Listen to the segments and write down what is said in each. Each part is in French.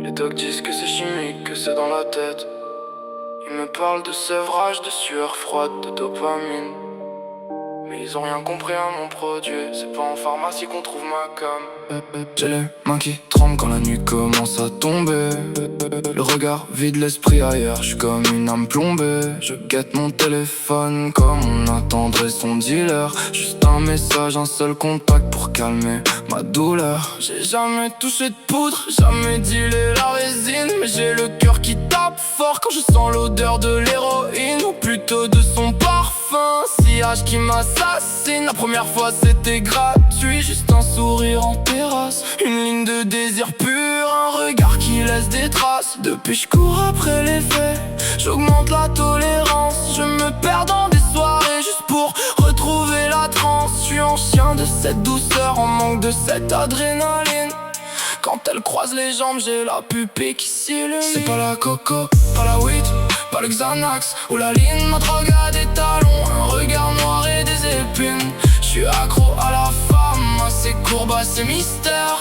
Les docs disent que c'est chimique, que c'est dans la tête. Ils me parlent de sevrage, de sueur froide, de dopamine. Mais ils ont rien compris à mon produit. C'est pas en pharmacie qu'on trouve ma com. J'ai les mains qui tremblent quand la nuit commence à tomber. Le regard vide l'esprit ailleurs, je suis comme une âme plombée. Je guette mon téléphone comme on attendrait son dealer. Juste un message, un seul contact pour calmer ma douleur. J'ai jamais touché de poudre, jamais dealé la résine. Mais j'ai le cœur qui tape fort quand je sens l'odeur de l'héroïne. Ou plutôt de son parfum, sillage qui m'assassine. La première fois c'était gratuit, juste un sourire en terrasse. Une ligne de désir pur, un regard qui laisse des traces. Depuis je cours après les faits, j'augmente la tolérance. Je me perds dans des soirées juste pour retrouver la transe. Je suis en chien de cette douceur, en manque de cette adrénaline. Quand elle croise les jambes, j'ai la pupille qui s'illumine. C'est pas la coco, pas la weed, pas le Xanax ou la ligne, ma drogue a des talons, un regard noir et des épines. J'suis accro à la femme, à ses courbes, à ses mystères.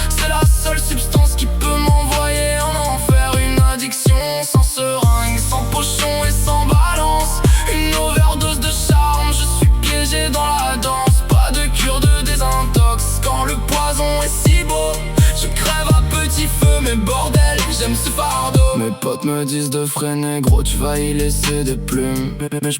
C'est la seule substance qui peut m'envoyer en enfer. Une addiction sans seringue, sans pochon et sans balance. Une overdose de charme, je suis piégé dans la danse. Pas de cure de désintox quand le poison est si beau. Je crève à petit feu, mais bordel, j'aime ce fardeau. Mes potes me disent de freiner, gros, tu vas y laisser des plumes.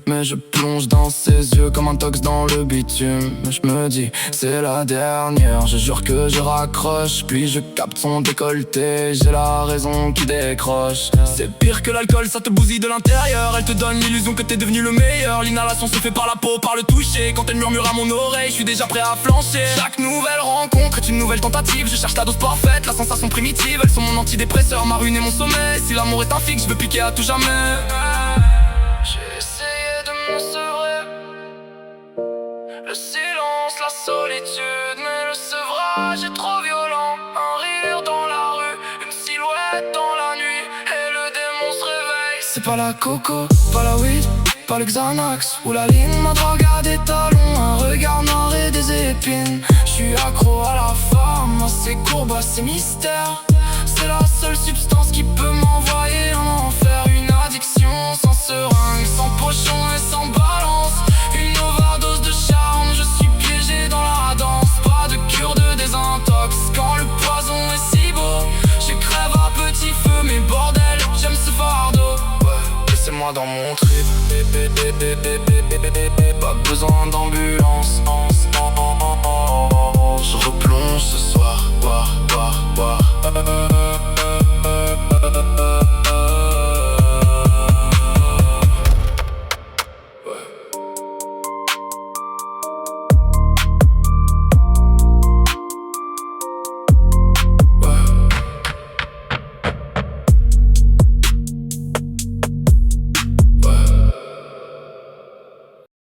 Mais je plonge dans ses yeux comme un tox dans le bitume. Je me dis, c'est la dernière, je jure que je raccroche. Puis je capte son décolleté, j'ai la raison qui décroche. C'est pire que l'alcool, ça te bousille de l'intérieur. Elle te donne l'illusion que t'es devenu le meilleur. L'inhalation se fait par la peau, par le toucher. Quand elle murmure à mon oreille, je suis déjà prêt à flancher. Chaque nouvelle rencontre est une nouvelle tentative. Je cherche la dose parfaite, la sensation primitive. Elles sont mon antidépresseur, ma ruine et mon sommeil. Si l'amour est un fixe, je veux piquer à tout jamais. J'ai essayé de me sevrer. Le silence, la solitude, mais le sevrage est trop violent. Un rire dans la rue, une silhouette dans la nuit, et le démon se réveille. C'est pas la coco, pas la weed, pas le Xanax ou la ligne, ma drogue a des talons, un regard noir et des épines. J'suis accro à la femme, à ses courbes, à ses mystères. C'est la seule substance qui peut m'envoyer en enfer. Une addiction sans seringue, sans pochon et sans balance. Une overdose de charme, je suis piégé dans la danse. Pas de cure de désintox quand le poison est si beau. Je crève à petit feu, mais bordel, j'aime ce fardeau. Ouais, laissez-moi dans mon trip. Pas besoin d'ambulance. Je replonge ce